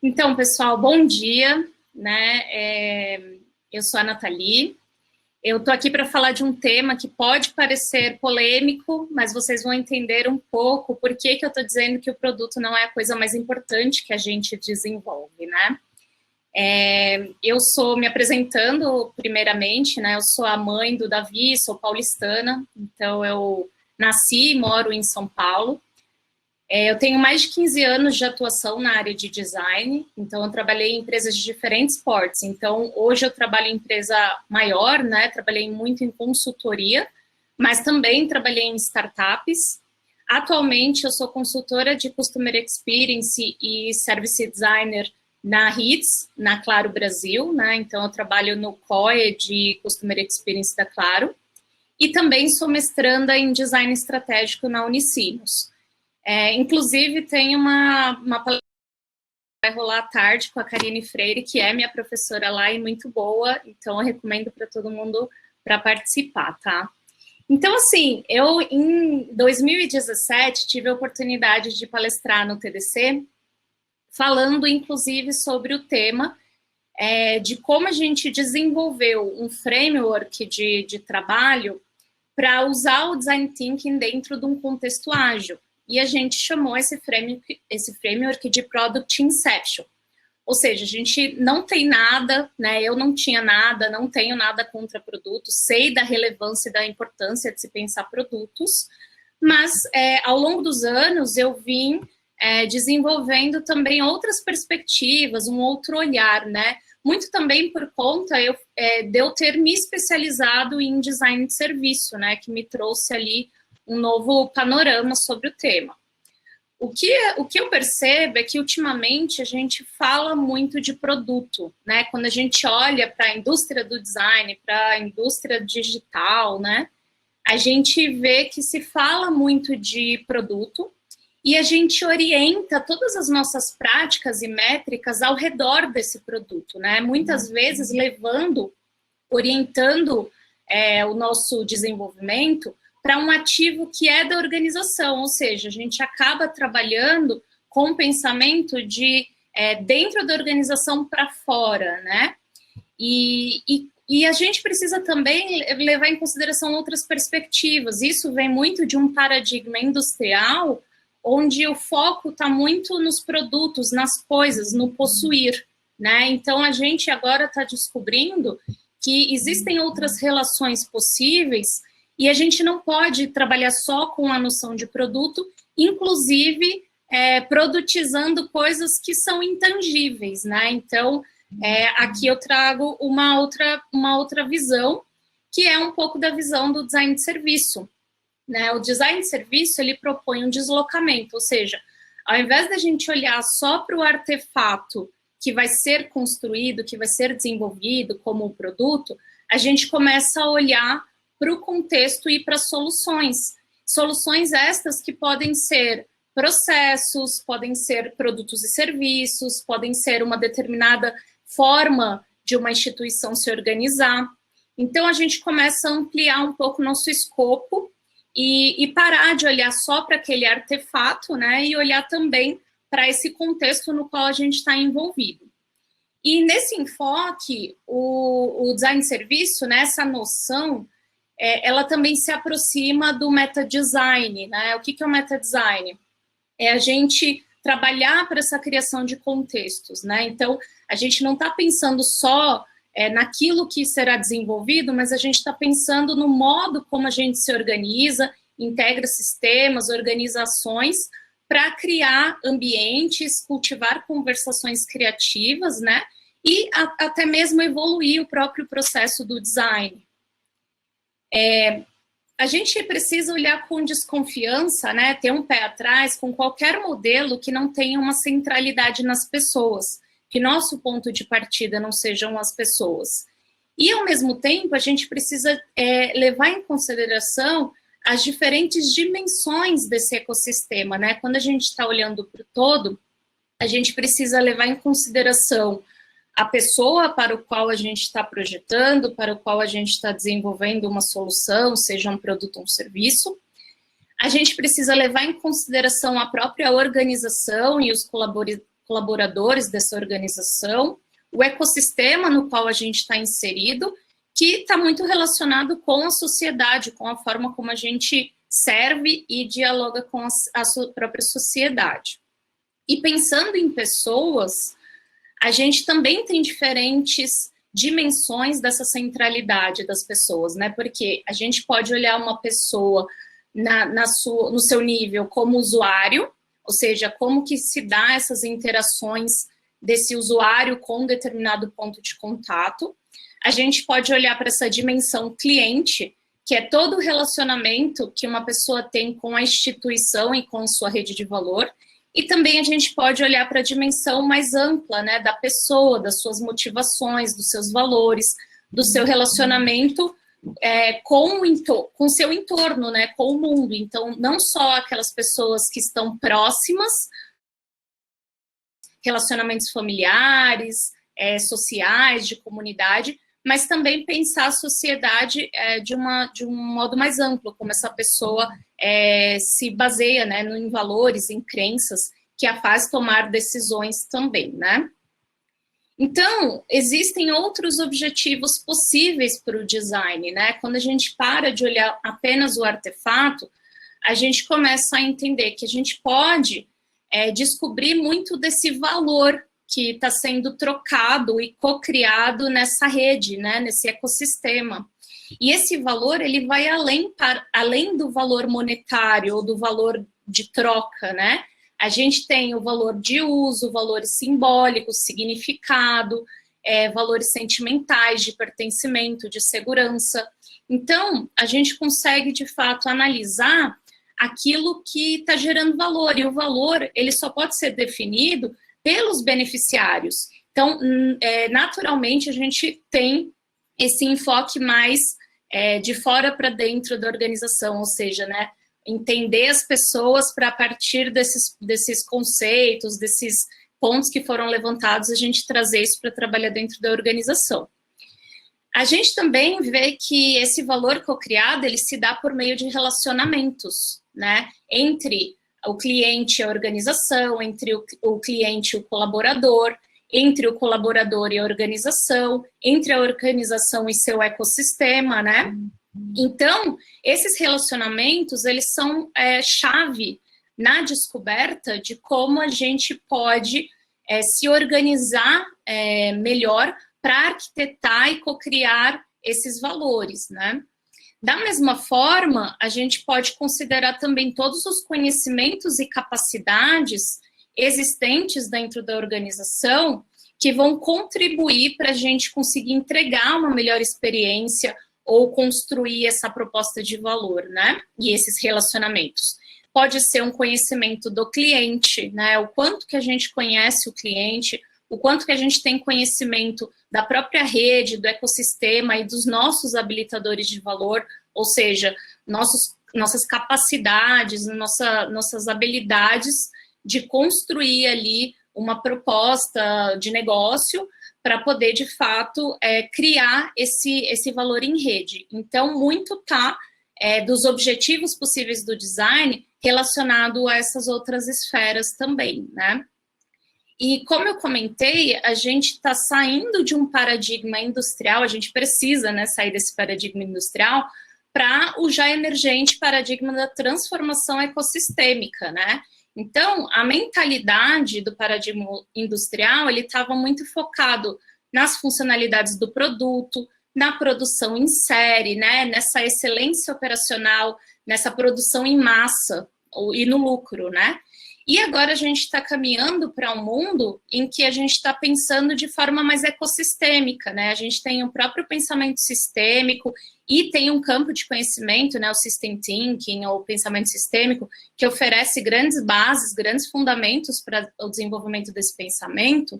Então, pessoal, bom dia, né? Eu sou a Nathalie. Eu estou aqui para falar de um tema que pode parecer polêmico, mas vocês vão entender um pouco por que eu estou dizendo que o produto não é a coisa mais importante que a gente desenvolve, né? Eu sou, me apresentando primeiramente, né? Eu sou a mãe do Davi, sou paulistana, então eu nasci e moro em São Paulo. Eu tenho mais de 15 anos de atuação na área de design, então eu trabalhei em empresas de diferentes portes. Então, hoje eu trabalho em empresa maior, né? Trabalhei muito em consultoria, mas também trabalhei em startups. Atualmente, eu sou consultora de Customer Experience e Service Designer na Hits, na Claro Brasil, né? Então, eu trabalho no COE de Customer Experience da Claro. E também sou mestranda em Design Estratégico na Unicinos. Inclusive, tem uma palestra que vai rolar à tarde com a Karine Freire, que é minha professora lá e muito boa, então eu recomendo para todo mundo para participar, tá? Então, assim, eu em 2017 tive a oportunidade de palestrar no TDC, falando inclusive sobre o tema de como a gente desenvolveu um framework de trabalho para usar o Design Thinking dentro de um contexto ágil. E a gente chamou esse framework de Product Inception. Ou seja, a gente não tem nada, né? Eu não tinha nada, não tenho nada contra produtos, sei da relevância e da importância de se pensar produtos, mas ao longo dos anos eu vim desenvolvendo também outras perspectivas, um outro olhar, né? Muito também por conta de eu ter me especializado em design de serviço, né? Que me trouxe ali um novo panorama sobre o tema. O que eu percebo é que, ultimamente, a gente fala muito de produto, né? Quando a gente olha para a indústria do design, para a indústria digital, né? A gente vê que se fala muito de produto e a gente orienta todas as nossas práticas e métricas ao redor desse produto, né? Muitas vezes orientando o nosso desenvolvimento para um ativo que é da organização, ou seja, a gente acaba trabalhando com o pensamento de dentro da organização para fora, né? E a gente precisa também levar em consideração outras perspectivas. Isso vem muito de um paradigma industrial, onde o foco está muito nos produtos, nas coisas, no possuir, né? Então, a gente agora está descobrindo que existem outras relações possíveis e a gente não pode trabalhar só com a noção de produto, inclusive produtizando coisas que são intangíveis, né? Então, aqui eu trago uma outra visão, que é um pouco da visão do design de serviço, né? O design de serviço, ele propõe um deslocamento, ou seja, ao invés da gente olhar só para o artefato que vai ser construído, que vai ser desenvolvido como um produto, a gente começa a olhar para o contexto e para soluções. Soluções estas que podem ser processos, podem ser produtos e serviços, podem ser uma determinada forma de uma instituição se organizar. Então, a gente começa a ampliar um pouco o nosso escopo e parar de olhar só para aquele artefato, né, e olhar também para esse contexto no qual a gente está envolvido. E nesse enfoque, o design de serviço, né, essa noção, ela também se aproxima do meta-design, né? O que é o meta-design? É a gente trabalhar para essa criação de contextos, né? Então, a gente não está pensando só naquilo que será desenvolvido, mas a gente está pensando no modo como a gente se organiza, integra sistemas, organizações, para criar ambientes, cultivar conversações criativas, né? E até mesmo evoluir o próprio processo do design. A gente precisa olhar com desconfiança, né? Ter um pé atrás com qualquer modelo que não tenha uma centralidade nas pessoas, que nosso ponto de partida não sejam as pessoas. E, ao mesmo tempo, a gente precisa levar em consideração as diferentes dimensões desse ecossistema, né? Quando a gente está olhando para o todo, a gente precisa levar em consideração a pessoa para o qual a gente está projetando, para o qual a gente está desenvolvendo uma solução, seja um produto ou um serviço. A gente precisa levar em consideração a própria organização e os colaboradores dessa organização, o ecossistema no qual a gente está inserido, que está muito relacionado com a sociedade, com a forma como a gente serve e dialoga com a sua própria sociedade. E pensando em pessoas, a gente também tem diferentes dimensões dessa centralidade das pessoas, né? Porque a gente pode olhar uma pessoa no seu nível como usuário, ou seja, como que se dá essas interações desse usuário com um determinado ponto de contato. A gente pode olhar para essa dimensão cliente, que é todo o relacionamento que uma pessoa tem com a instituição e com sua rede de valor. E também a gente pode olhar para a dimensão mais ampla, né, da pessoa, das suas motivações, dos seus valores, do seu relacionamento com o seu entorno, né, com o mundo. Então, não só aquelas pessoas que estão próximas, relacionamentos familiares, sociais, de comunidade, mas também pensar a sociedade de um modo mais amplo, como essa pessoa se baseia, né, em valores, em crenças, que a faz tomar decisões também, né? Então, existem outros objetivos possíveis para o design, né? Quando a gente para de olhar apenas o artefato, a gente começa a entender que a gente pode descobrir muito desse valor que está sendo trocado e co-criado nessa rede, né, nesse ecossistema. E esse valor, ele vai além do valor monetário ou do valor de troca, né? A gente tem o valor de uso, valores simbólicos, significado, valores sentimentais de pertencimento, de segurança. Então, a gente consegue, de fato, analisar aquilo que está gerando valor. E o valor, ele só pode ser definido pelos beneficiários. Então, naturalmente, a gente tem esse enfoque mais de fora para dentro da organização, ou seja, né, entender as pessoas para, a partir desses conceitos, desses pontos que foram levantados, a gente trazer isso para trabalhar dentro da organização. A gente também vê que esse valor co-criado, ele se dá por meio de relacionamentos, né, entre o cliente e a organização, entre o cliente e o colaborador, entre o colaborador e a organização, entre a organização e seu ecossistema, né? Então, esses relacionamentos, eles são chave na descoberta de como a gente pode se organizar melhor para arquitetar e co-criar esses valores, né? Da mesma forma, a gente pode considerar também todos os conhecimentos e capacidades existentes dentro da organização que vão contribuir para a gente conseguir entregar uma melhor experiência ou construir essa proposta de valor, né? E esses relacionamentos. Pode ser um conhecimento do cliente, né? O quanto que a gente conhece o cliente, o quanto que a gente tem conhecimento da própria rede, do ecossistema e dos nossos habilitadores de valor, ou seja, nossas capacidades, nossas habilidades de construir ali uma proposta de negócio para poder, de fato, criar esse valor em rede. Então, muito está dos objetivos possíveis do design relacionado a essas outras esferas também, né? E como eu comentei, a gente está saindo de um paradigma industrial, a gente precisa, né, sair desse paradigma industrial para o já emergente paradigma da transformação ecossistêmica, né? Então, a mentalidade do paradigma industrial, ele estava muito focado nas funcionalidades do produto, na produção em série, né, nessa excelência operacional, nessa produção em massa e no lucro, né? E agora a gente está caminhando para um mundo em que a gente está pensando de forma mais ecossistêmica, né? A gente tem o próprio pensamento sistêmico e tem um campo de conhecimento, né? O System Thinking, ou pensamento sistêmico, que oferece grandes bases, grandes fundamentos para o desenvolvimento desse pensamento,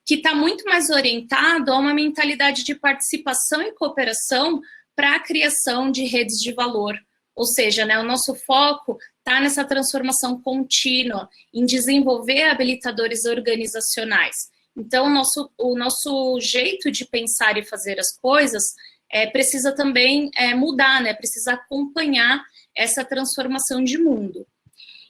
que está muito mais orientado a uma mentalidade de participação e cooperação para a criação de redes de valor. Ou seja, né, o nosso foco está nessa transformação contínua, em desenvolver habilitadores organizacionais. Então, o nosso jeito de pensar e fazer as coisas precisa também mudar, né? Precisa acompanhar essa transformação de mundo.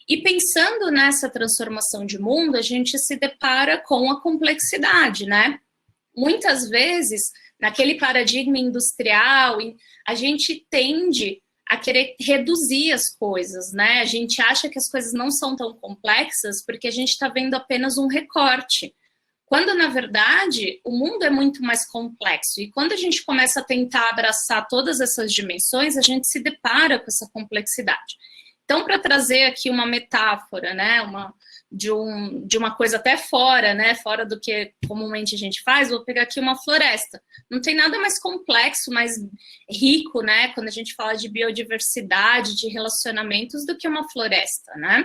E pensando nessa transformação de mundo, a gente se depara com a complexidade, né? Muitas vezes, naquele paradigma industrial, a gente tende a querer reduzir as coisas, né? A gente acha que as coisas não são tão complexas porque a gente está vendo apenas um recorte. Quando, na verdade, o mundo é muito mais complexo. E quando a gente começa a tentar abraçar todas essas dimensões, a gente se depara com essa complexidade. Então, para trazer aqui uma metáfora, né, de uma coisa até fora, né, fora do que comumente a gente faz, vou pegar aqui uma floresta. Não tem nada mais complexo, mais rico, né, quando a gente fala de biodiversidade, de relacionamentos, do que uma floresta, né?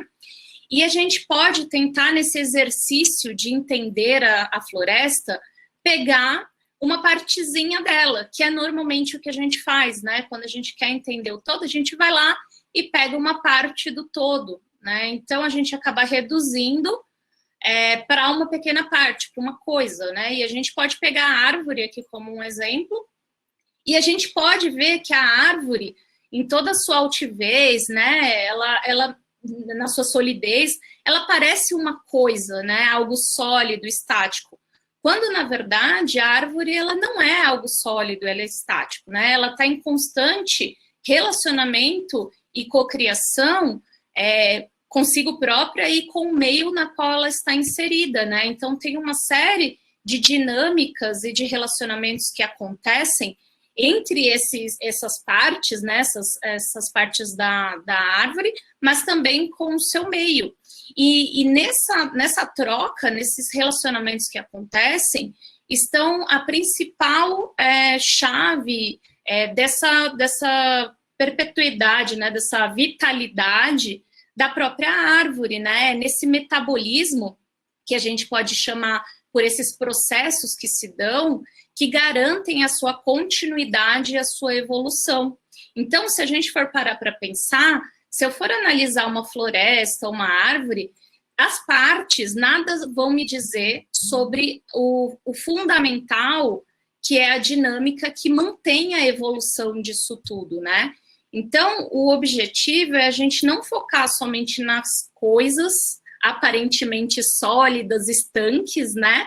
E a gente pode tentar, nesse exercício de entender a floresta, pegar uma partezinha dela, que é normalmente o que a gente faz, né? Quando a gente quer entender o todo, a gente vai lá e pega uma parte do todo, né? Então, a gente acaba reduzindo para uma pequena parte, para uma coisa, né? E a gente pode pegar a árvore aqui como um exemplo, e a gente pode ver que a árvore, em toda a sua altivez, né? Ela na sua solidez, ela parece uma coisa, né? Algo sólido, estático. Quando, na verdade, a árvore ela não é algo sólido, ela é estático, né? Ela está em constante relacionamento e cocriação consigo própria e com o meio na qual ela está inserida, né? Então, tem uma série de dinâmicas e de relacionamentos que acontecem entre essas partes, né? Essas partes da árvore, mas também com o seu meio. E nessa troca, nesses relacionamentos que acontecem, estão a principal chave dessa perpetuidade, né, dessa vitalidade da própria árvore, né, nesse metabolismo que a gente pode chamar por esses processos que se dão, que garantem a sua continuidade e a sua evolução. Então, se a gente for parar para pensar, se eu for analisar uma floresta, uma árvore, as partes nada vão me dizer sobre o fundamental, que é a dinâmica que mantém a evolução disso tudo, né? Então, o objetivo é a gente não focar somente nas coisas aparentemente sólidas, estanques, né?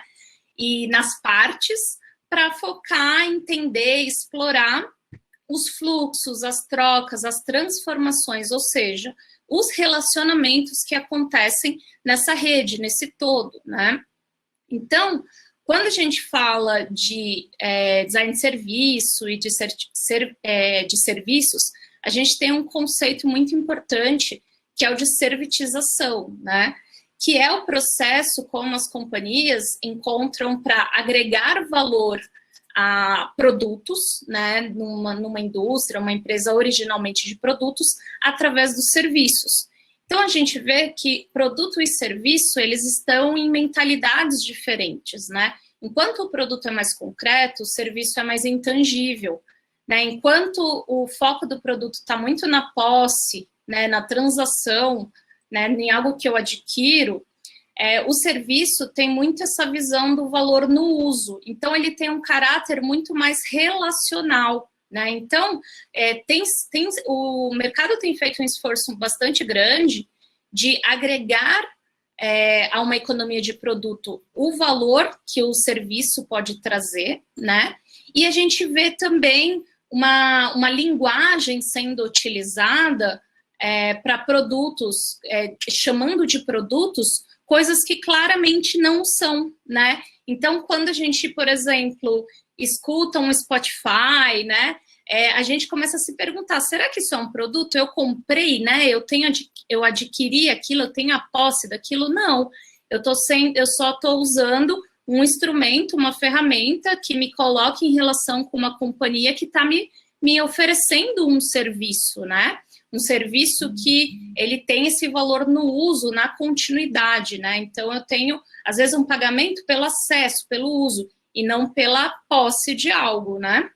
E nas partes, para focar, entender, explorar os fluxos, as trocas, as transformações, ou seja, os relacionamentos que acontecem nessa rede, nesse todo, né? Então, quando a gente fala de design de serviço e de serviços, a gente tem um conceito muito importante, que é o de servitização, né? Que é o processo como as companhias encontram para agregar valor a produtos, né, numa indústria, uma empresa originalmente de produtos, através dos serviços. Então, a gente vê que produto e serviço, eles estão em mentalidades diferentes, né? Enquanto o produto é mais concreto, o serviço é mais intangível, né? Enquanto o foco do produto está muito na posse, né, na transação, né, em algo que eu adquiro, o serviço tem muito essa visão do valor no uso. Então, ele tem um caráter muito mais relacional, né? Então, o mercado tem feito um esforço bastante grande de agregar a uma economia de produto o valor que o serviço pode trazer, né? E a gente vê também uma linguagem sendo utilizada para produtos, chamando de produtos coisas que claramente não são, né? Então, quando a gente, por exemplo, escuta um Spotify, né? A gente começa a se perguntar, será que isso é um produto? Eu comprei, né? Eu adquiri aquilo, eu tenho a posse daquilo? Não, eu só estou usando um instrumento, uma ferramenta que me coloca em relação com uma companhia que está me oferecendo um serviço, né? Um serviço que ele tem esse valor no uso, na continuidade, né? Então, eu tenho, às vezes, um pagamento pelo acesso, pelo uso, e não pela posse de algo, né?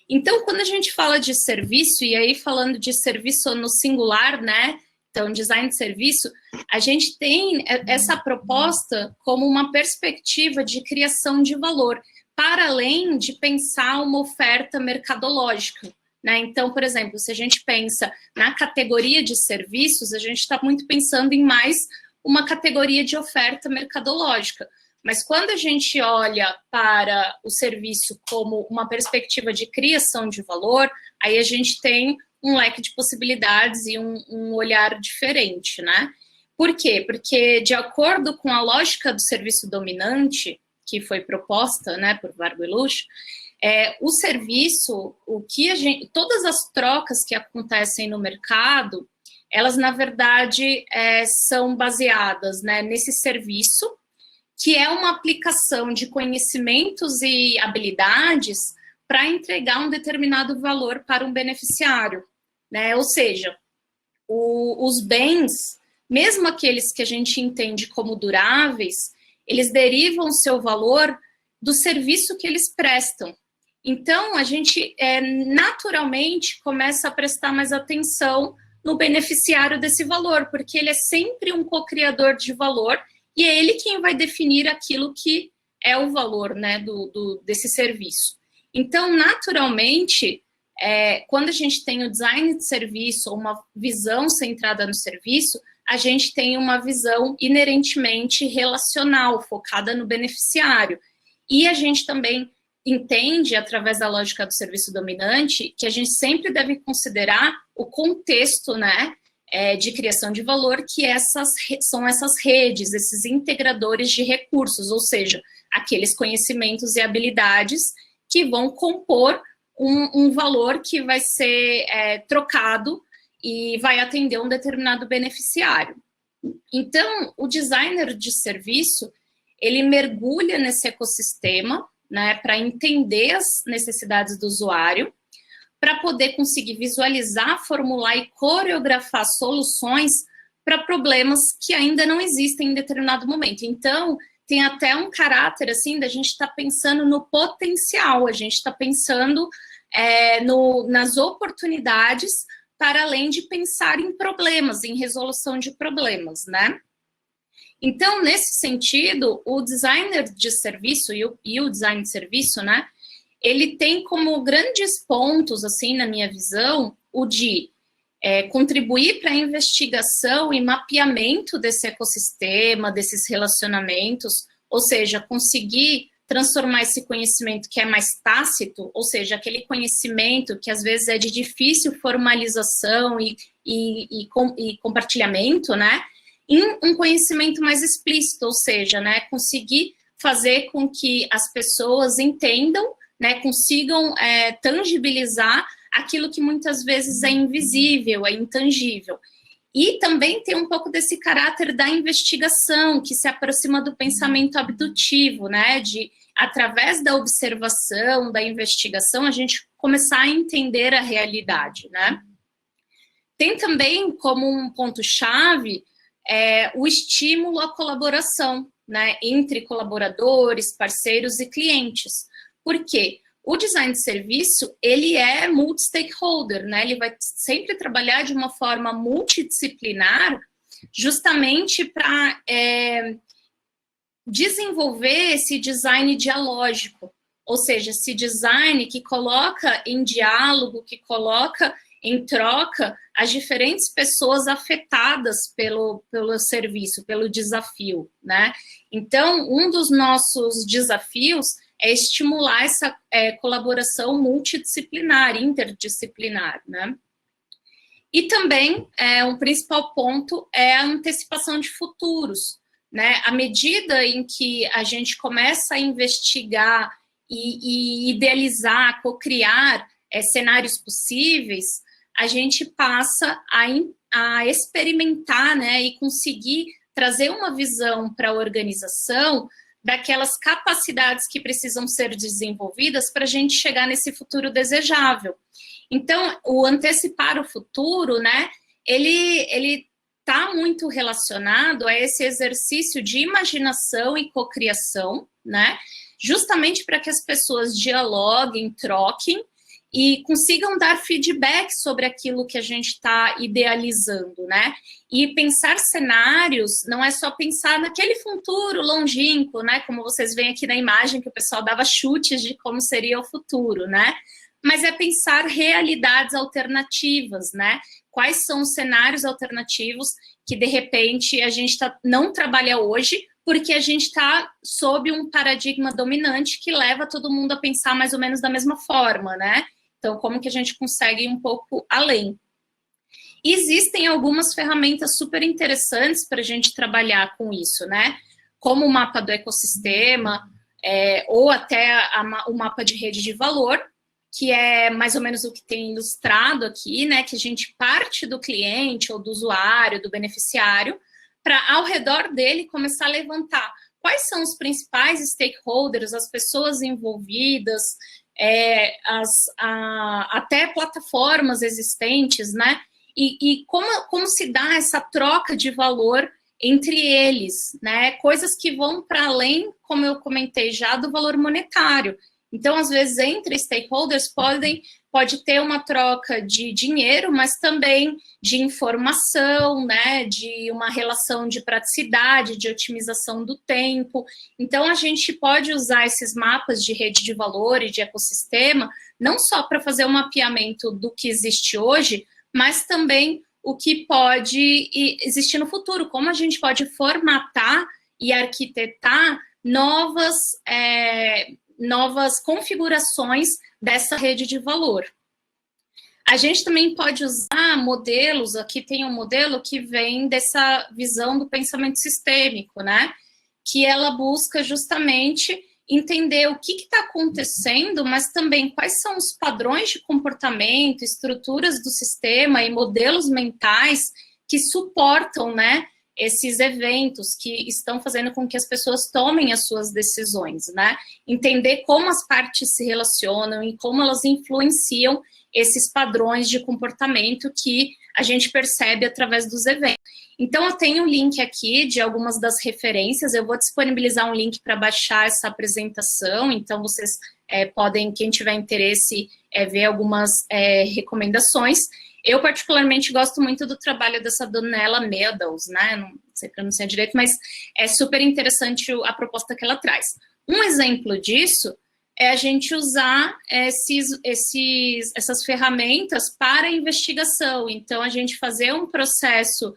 Então, quando a gente fala de serviço, e aí falando de serviço no singular, né? Então, design de serviço, a gente tem essa proposta como uma perspectiva de criação de valor, para além de pensar uma oferta mercadológica. né? Então, por exemplo, se a gente pensa na categoria de serviços, a gente está muito pensando em mais uma categoria de oferta mercadológica. Mas quando a gente olha para o serviço como uma perspectiva de criação de valor, aí a gente tem um leque de possibilidades e um olhar diferente, né? Por quê? Porque, de acordo com a lógica do serviço dominante, que foi proposta, né, por Vargo e Lusch, o serviço, todas as trocas que acontecem no mercado, elas, na verdade, são baseadas, né, nesse serviço, que é uma aplicação de conhecimentos e habilidades para entregar um determinado valor para um beneficiário, né? Ou seja, os bens, mesmo aqueles que a gente entende como duráveis, eles derivam seu valor do serviço que eles prestam. Então, a gente naturalmente começa a prestar mais atenção no beneficiário desse valor, porque ele é sempre um co-criador de valor e é ele quem vai definir aquilo que é o valor, né, desse serviço. Então, naturalmente, quando a gente tem o design de serviço ou uma visão centrada no serviço, a gente tem uma visão inerentemente relacional, focada no beneficiário. E a gente também entende, através da lógica do serviço dominante, que a gente sempre deve considerar o contexto, né, de criação de valor, que são essas redes, esses integradores de recursos, ou seja, aqueles conhecimentos e habilidades que vão compor um valor que vai ser trocado e vai atender um determinado beneficiário. Então, o designer de serviço, ele mergulha nesse ecossistema, né, para entender as necessidades do usuário, para poder conseguir visualizar, formular e coreografar soluções para problemas que ainda não existem em determinado momento. Então, tem até um caráter, assim, da gente estar pensando no potencial, a gente está pensando nas oportunidades, para além de pensar em problemas, em resolução de problemas, né? Então, nesse sentido, o designer de serviço e o design de serviço, né, ele tem como grandes pontos, assim, na minha visão, o de contribuir para a investigação e mapeamento desse ecossistema, desses relacionamentos, ou seja, conseguir transformar esse conhecimento que é mais tácito, ou seja, aquele conhecimento que às vezes é de difícil formalização e compartilhamento, né, em um conhecimento mais explícito, ou seja, né, conseguir fazer com que as pessoas entendam, né, consigam tangibilizar aquilo que muitas vezes é invisível, é intangível. E também tem um pouco desse caráter da investigação, que se aproxima do pensamento abdutivo, né, de, através da observação, da investigação, a gente começar a entender a realidade, né. Tem também como um ponto-chave o estímulo à colaboração, né, entre colaboradores, parceiros e clientes. Por quê? O design de serviço, ele é multi-stakeholder, né? Ele vai sempre trabalhar de uma forma multidisciplinar, justamente para desenvolver esse design dialógico, ou seja, esse design que coloca em diálogo, que coloca em troca as diferentes pessoas afetadas pelo serviço, pelo desafio, né? Então, um dos nossos desafios é estimular essa colaboração multidisciplinar, interdisciplinar, né? E também, um principal ponto é a antecipação de futuros, né? À medida em que a gente começa a investigar e idealizar, cocriar cenários possíveis, a gente passa a experimentar, né? E conseguir trazer uma visão para a organização daquelas capacidades que precisam ser desenvolvidas para a gente chegar nesse futuro desejável. Então, o antecipar o futuro, né, ele está muito relacionado a esse exercício de imaginação e cocriação, né, justamente para que as pessoas dialoguem, troquem e consigam dar feedback sobre aquilo que a gente está idealizando, né? E pensar cenários não é só pensar naquele futuro longínquo, né? Como vocês veem aqui na imagem, que o pessoal dava chutes de como seria o futuro, né? mas é pensar realidades alternativas, né? Quais são os cenários alternativos que, de repente, a gente não trabalha hoje, porque a gente está sob um paradigma dominante que leva todo mundo a pensar mais ou menos da mesma forma, né? Então, como que a gente consegue ir um pouco além? Existem algumas ferramentas super interessantes para a gente trabalhar com isso, né? Como o mapa do ecossistema, ou até o mapa de rede de valor, que é mais ou menos o que tem ilustrado aqui, né? Que a gente parte do cliente ou do usuário, do beneficiário, para ao redor dele começar a levantar quais são os principais stakeholders, as pessoas envolvidas, até plataformas existentes, né? E como se dá essa troca de valor entre eles, né? Coisas que vão para além, como eu comentei já, do valor monetário. Então, às vezes, entre stakeholders pode ter uma troca de dinheiro, mas também de informação, né? De uma relação de praticidade, de otimização do tempo. Então, a gente pode usar esses mapas de rede de valor e de ecossistema, não só para fazer um mapeamento do que existe hoje, mas também o que pode existir no futuro, como a gente pode formatar e arquitetar novas configurações dessa rede de valor. A gente também pode usar modelos, aqui tem um modelo que vem dessa visão do pensamento sistêmico, né? Que ela busca justamente entender o que está acontecendo, mas também quais são os padrões de comportamento, estruturas do sistema e modelos mentais que suportam, né, esses eventos que estão fazendo com que as pessoas tomem as suas decisões, né? Entender como as partes se relacionam e como elas influenciam esses padrões de comportamento que a gente percebe através dos eventos. Então, eu tenho um link aqui de algumas das referências, eu vou disponibilizar um link para baixar essa apresentação, então vocês podem, quem tiver interesse, ver algumas recomendações. Eu, particularmente, gosto muito do trabalho dessa Donella Meadows, né? Não sei pronunciar direito, mas é super interessante a proposta que ela traz. Um exemplo disso é a gente usar essas ferramentas para investigação. Então, a gente fazer um processo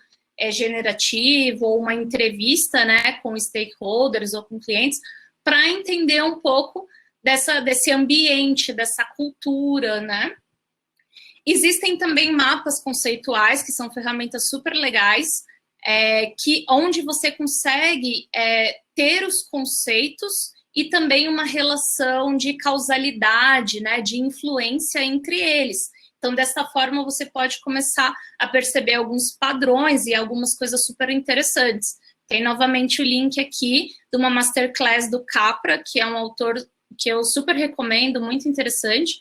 generativo ou uma entrevista, né, com stakeholders ou com clientes, para entender um pouco desse ambiente, dessa cultura, né? Existem também mapas conceituais, que são ferramentas super legais, onde você consegue ter os conceitos e também uma relação de causalidade, né, de influência entre eles. Então, dessa forma, você pode começar a perceber alguns padrões e algumas coisas super interessantes. Tem novamente o link aqui de uma masterclass do Capra, que é um autor que eu super recomendo, muito interessante,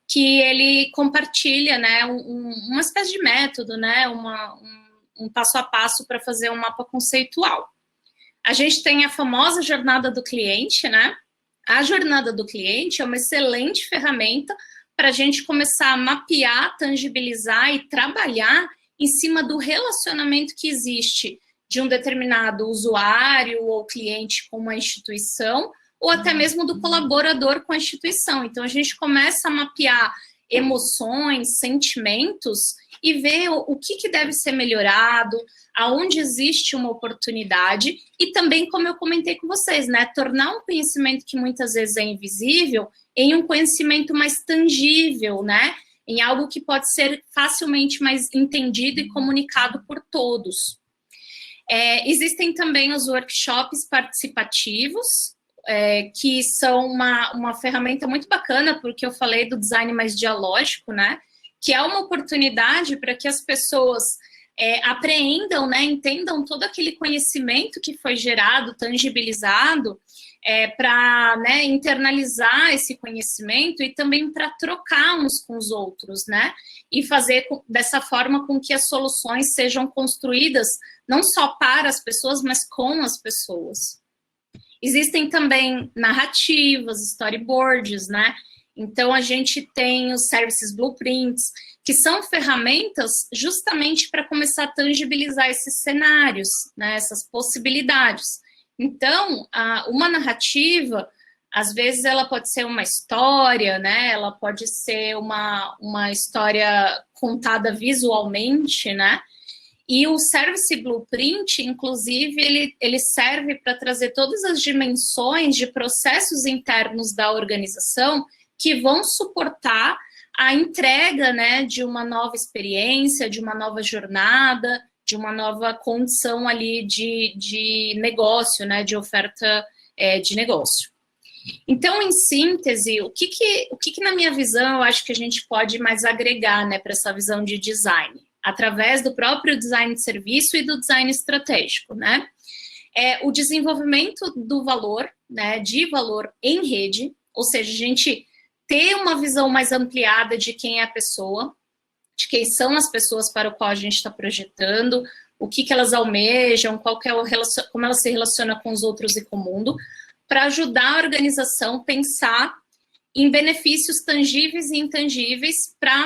que ele compartilha, né, uma espécie de método, né, um passo a passo para fazer um mapa conceitual. A gente tem a famosa jornada do cliente, né? A jornada do cliente é uma excelente ferramenta para a gente começar a mapear, tangibilizar e trabalhar em cima do relacionamento que existe de um determinado usuário ou cliente com uma instituição, ou até mesmo do colaborador com a instituição. Então, a gente começa a mapear emoções, sentimentos e ver o que deve ser melhorado, aonde existe uma oportunidade e também, como eu comentei com vocês, né, tornar um conhecimento que muitas vezes é invisível em um conhecimento mais tangível, né, em algo que pode ser facilmente mais entendido e comunicado por todos. Existem também os workshops participativos, que são uma ferramenta muito bacana, porque eu falei do design mais dialógico, né? Que é uma oportunidade para que as pessoas apreendam, né? Entendam todo aquele conhecimento que foi gerado, tangibilizado, para, né, internalizar esse conhecimento e também para trocar uns com os outros, né? E fazer dessa forma com que as soluções sejam construídas não só para as pessoas, mas com as pessoas. Existem também narrativas, storyboards, né? Então, a gente tem os services blueprints, que são ferramentas justamente para começar a tangibilizar esses cenários, né? Essas possibilidades. Então, uma narrativa Às vezes ela pode ser uma história, né? Ela pode ser uma história contada visualmente, né? E o Service Blueprint, inclusive, ele serve para trazer todas as dimensões de processos internos da organização que vão suportar a entrega, né, de uma nova experiência, de uma nova jornada, de uma nova condição ali de negócio, né, de oferta de negócio. Então, em síntese, o que na minha visão eu acho que a gente pode mais agregar, né, para essa visão de design? Através do próprio design de serviço e do design estratégico, né? O desenvolvimento do valor, né, de valor em rede, ou seja, a gente ter uma visão mais ampliada de quem é a pessoa, de quem são as pessoas para o qual a gente está projetando, o que elas almejam, como elas se relacionam com os outros e com o mundo, para ajudar a organização a pensar em benefícios tangíveis e intangíveis para